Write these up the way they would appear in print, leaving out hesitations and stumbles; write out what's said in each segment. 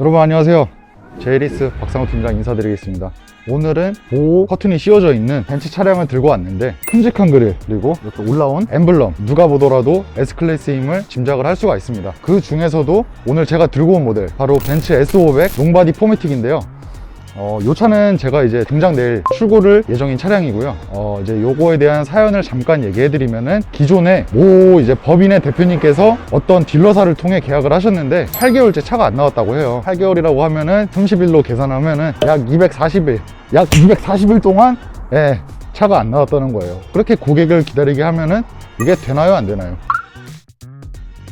여러분 안녕하세요. 제이리스 박상호 팀장 인사드리겠습니다. 오늘은 보호 커튼이 씌워져 있는 벤츠 차량을 들고 왔는데 큼직한 그릴 그리고 이렇게 올라온 엠블럼, 누가 보더라도 S클래스임을 짐작을 할 수가 있습니다. 그 중에서도 오늘 제가 들고 온 모델 바로 벤츠 S500 롱바디 포매틱인데요. 이 차는 제가 이제 당장 내일 출고를 예정인 차량이고요. 이제 요거에 대한 사연을 잠깐 얘기해드리면은 기존에 이제 법인의 대표님께서 어떤 딜러사를 통해 계약을 하셨는데 8개월째 차가 안 나왔다고 해요. 8개월이라고 하면은 30일로 계산하면은 약 240일 동안 차가 안 나왔다는 거예요. 그렇게 고객을 기다리게 하면은 이게 되나요, 안 되나요?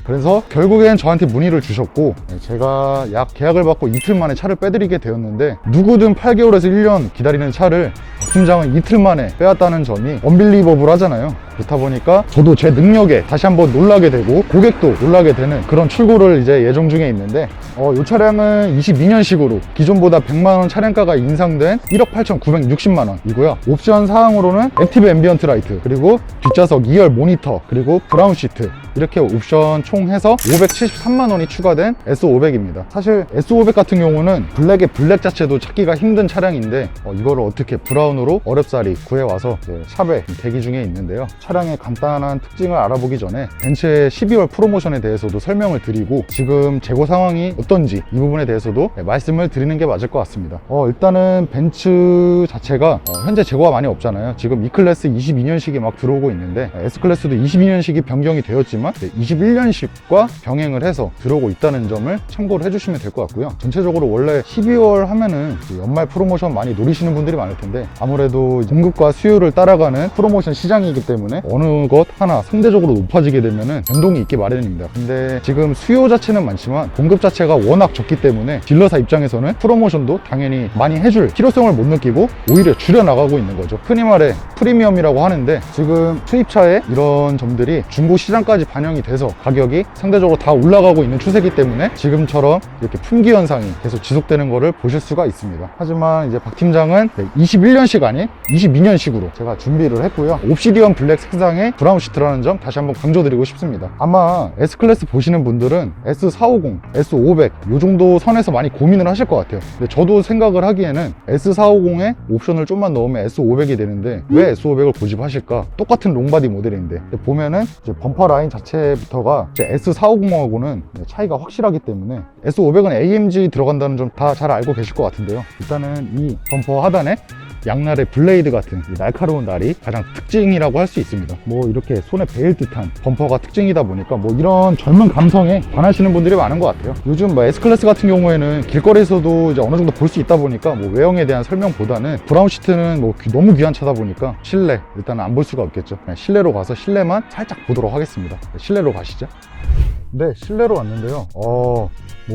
그래서 결국엔 저한테 문의를 주셨고 제가 약 계약을 받고 이틀 만에 차를 빼드리게 되었는데 누구든 8개월에서 1년 기다리는 차를 박 팀장은 이틀 만에 빼왔다는 점이 언빌리버블 하잖아요. 그렇다 보니까 저도 제 능력에 다시 한번 놀라게 되고 고객도 놀라게 되는 그런 출고를 이제 예정 중에 있는데 이 차량은 22년식으로 기존보다 100만원 차량가가 인상된 1억 8,960만원 이고요. 옵션 사항으로는 액티브 앰비언트 라이트, 그리고 뒷좌석 2열 모니터, 그리고 브라운 시트, 이렇게 옵션 총 해서 573만원이 추가된 S500입니다. 사실 S500 같은 경우는 블랙의 블랙 자체도 찾기가 힘든 차량인데 이거를 어떻게 브라운으로 어렵사리 구해와서 샵에 대기 중에 있는데요. 차량의 간단한 특징을 알아보기 전에 벤츠의 12월 프로모션에 대해서도 설명을 드리고 지금 재고 상황이 어떤지 이 부분에 대해서도 말씀을 드리는 게 맞을 것 같습니다. 일단은 벤츠 자체가 현재 재고가 많이 없잖아요. 지금 E클래스 22년식이 막 들어오고 있는데 S클래스도 22년식이 변경이 되었지만 21년식과 병행을 해서 들어오고 있다는 점을 참고를 해주시면 될 것 같고요. 전체적으로 원래 12월 하면은 연말 프로모션 많이 노리시는 분들이 많을 텐데 아무래도 공급과 수요를 따라가는 프로모션 시장이기 때문에 어느 것 하나 상대적으로 높아지게 되면은 변동이 있기 마련입니다. 근데 지금 수요 자체는 많지만 공급 자체가 워낙 적기 때문에 딜러사 입장에서는 프로모션도 당연히 많이 해줄 필요성을 못 느끼고 오히려 줄여나가고 있는 거죠. 흔히 말해 프리미엄이라고 하는데 지금 수입차에 이런 점들이 중고 시장까지 반영이 돼서 가격이 상대적으로 다 올라가고 있는 추세이기 때문에 지금처럼 이렇게 품귀 현상이 계속 지속되는 것을 보실 수가 있습니다. 하지만 이제 박 팀장은 21년식 아닌 22년식으로 제가 준비를 했고요. 옵시디언 블랙 색상의 브라운 시트라는 점 다시 한번 강조드리고 싶습니다. 아마 S클래스 보시는 분들은 S450, S500 이 정도 선에서 많이 고민을 하실 것 같아요. 근데 저도 생각을 하기에는 S450에 옵션을 좀만 넣으면 S500이 되는데 왜 S500을 고집하실까? 똑같은 롱바디 모델인데 보면은 이제 범퍼 라인 자체부터가 이제 S450하고는 차이가 확실하기 때문에 S500은 AMG 들어간다는 점 다 잘 알고 계실 것 같은데요. 일단은 이 범퍼 하단에 양날의 블레이드 같은 이 날카로운 날이 가장 특징이라고 할 수 있습니다. 이렇게 손에 베일 듯한 범퍼가 특징이다 보니까 이런 젊은 감성에 반하시는 분들이 많은 것 같아요. 요즘 S클래스 같은 경우에는 길거리에서도 이제 어느 정도 볼 수 있다 보니까 외형에 대한 설명보다는 브라운 시트는 너무 귀한 차다 보니까 실내 일단은 안 볼 수가 없겠죠. 실내로 가서 실내만 살짝 보도록 하겠습니다. 실내로 가시죠. 네, 실내로 왔는데요.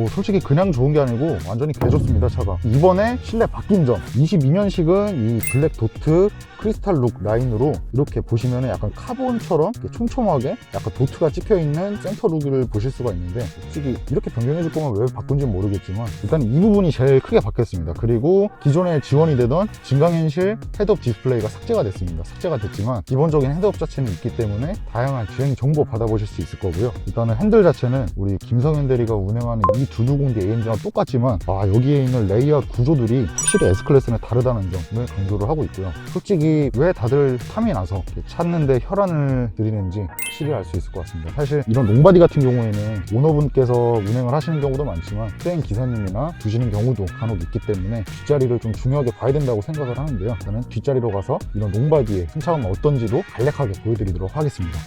솔직히 그냥 좋은 게 아니고 완전히 개좋습니다, 차가. 이번에 실내 바뀐 점, 22년식은 이 블랙 도트 크리스탈 룩 라인으로 이렇게 보시면 약간 카본처럼 촘촘하게 약간 도트가 찍혀있는 센터 룩을 보실 수가 있는데 솔직히 이렇게 변경해 줄 거면 왜 바꾼지는 모르겠지만 일단 이 부분이 제일 크게 바뀌었습니다. 그리고 기존에 지원이 되던 진강현실 헤드업 디스플레이가 삭제가 됐습니다. 삭제가 됐지만 기본적인 헤드업 자체는 있기 때문에 다양한 주행 정보 받아보실 수 있을 거고요. 일단은 핸들 자체는 우리 김성현 대리가 운행하는 이 두두공기 AMG랑 똑같지만 여기에 있는 레이아웃 구조들이 확실히 S클래스는 다르다는 점을 강조를 하고 있고요. 솔직히 왜 다들 탐이 나서 찾는데 혈안을 드리는지 확실히 알 수 있을 것 같습니다. 사실 이런 롱바디 같은 경우에는 오너분께서 운행을 하시는 경우도 많지만 트레인 기사님이나 두시는 경우도 간혹 있기 때문에 뒷자리를 좀 중요하게 봐야 된다고 생각을 하는데요. 저는 뒷자리로 가서 이런 롱바디의 승차감은 어떤지도 간략하게 보여드리도록 하겠습니다.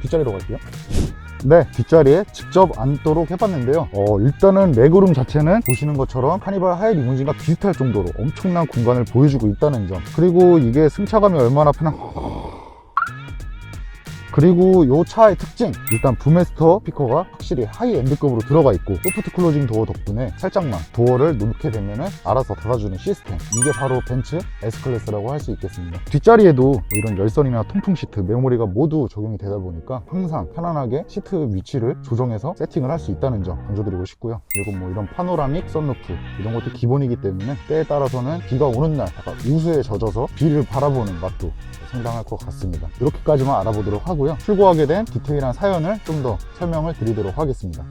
뒷자리로 갈게요. 네, 뒷자리에 직접 앉도록 해봤는데요. 일단은 레그룸 자체는 보시는 것처럼 카니발 하이 리무진과 비슷할 정도로 엄청난 공간을 보여주고 있다는 점, 그리고 이게 승차감이 얼마나 그리고 이 차의 특징, 일단 부메스터 스피커가 확실히 하이엔드급으로 들어가 있고 소프트 클로징 도어 덕분에 살짝만 도어를 놓게 되면 알아서 닫아주는 시스템, 이게 바로 벤츠 S클래스라고 할 수 있겠습니다. 뒷자리에도 이런 열선이나 통풍 시트, 메모리가 모두 적용이 되다 보니까 항상 편안하게 시트 위치를 조정해서 세팅을 할 수 있다는 점 강조드리고 싶고요. 그리고 이런 파노라믹 썬루프 이런 것도 기본이기 때문에 때에 따라서는 비가 오는 날 약간 우수에 젖어서 비를 바라보는 맛도 상당할 것 같습니다. 이렇게까지만 알아보도록 하고요. 출고하게 된 디테일한 사연을 좀 더 설명을 드리도록 하겠습니다.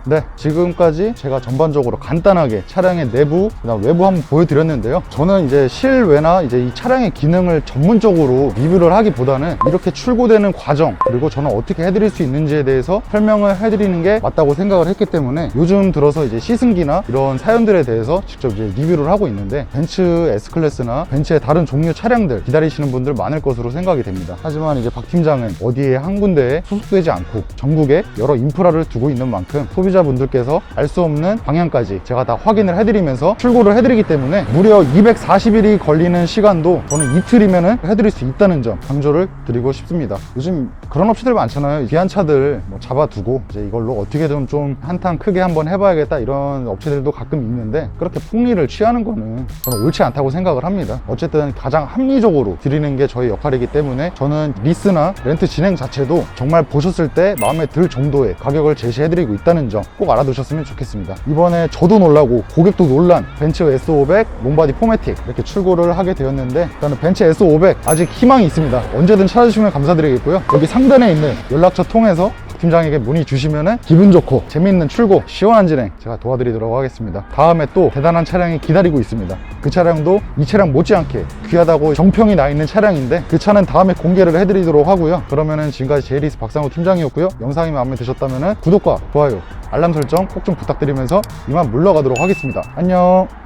네, 지금까지 제가 전반적으로 간단하게 차량의 내부, 그다음 외부 한번 보여드렸는데요. 저는 이제 실외나 이제 이 차량의 기능을 전문적으로 리뷰를 하기보다는 이렇게 출고되는 과정, 그리고 저는 어떻게 해드릴 수 있는지에 대해서 설명을 해드리는 게 맞다고 생각을 했기 때문에 요즘 들어서 이제 시승기나 이런 사연들에 대해서 직접 이제 리뷰를 하고 있는데, 벤츠 S클래스나 벤츠의 다른 종류 차량들 기다리시는 분들 많을 것으로 생각이 됩니다. 하지만 이제 박 팀장은 어디에 한 군데에 소속되지 않고 전국에 여러 인프라를 두고 있는 만큼 소비자분들께서 알 수 없는 방향까지 제가 다 확인을 해드리면서 출고를 해드리기 때문에 무려 240일이 걸리는 시간도 저는 이틀이면은 해드릴 수 있다는 점 강조를 드리고 싶습니다. 요즘 그런 업체들 많잖아요. 귀한 차들 뭐 잡아두고 이제 이걸로 어떻게든 좀 한탕 크게 한번 해봐야겠다, 이런 업체들도 가끔 있는데, 그렇게 폭리를 취하는 거는 저는 옳지 않다고 생각을 합니다. 어쨌든 가장 합리적으로 드리는 게 저희 역할이기 때문에 저는 리스나 렌트 진행 자체도 정말 보셨을 때 마음에 들 정도의 가격을 제시해드리고 있다는 점 꼭 알아두셨으면 좋겠습니다. 이번에 저도 놀라고 고객도 놀란 벤츠 S500 롱바디 포매틱 이렇게 출고를 하게 되었는데, 일단은 벤츠 S500 아직 희망이 있습니다. 언제든 찾아주시면 감사드리겠고요. 여기 상단에 있는 연락처 통해서 팀장에게 문의 주시면은 기분 좋고 재미있는 출고, 시원한 진행 제가 도와드리도록 하겠습니다. 다음에 또 대단한 차량이 기다리고 있습니다. 그 차량도 이 차량 못지않게 귀하다고 정평이 나 있는 차량인데, 그 차는 다음에 공개를 해드리도록 하고요. 그러면은 지금까지 제이리스 박상우 팀장이었고요. 영상이 마음에 드셨다면은 구독과 좋아요, 알람 설정 꼭 좀 부탁드리면서 이만 물러가도록 하겠습니다. 안녕.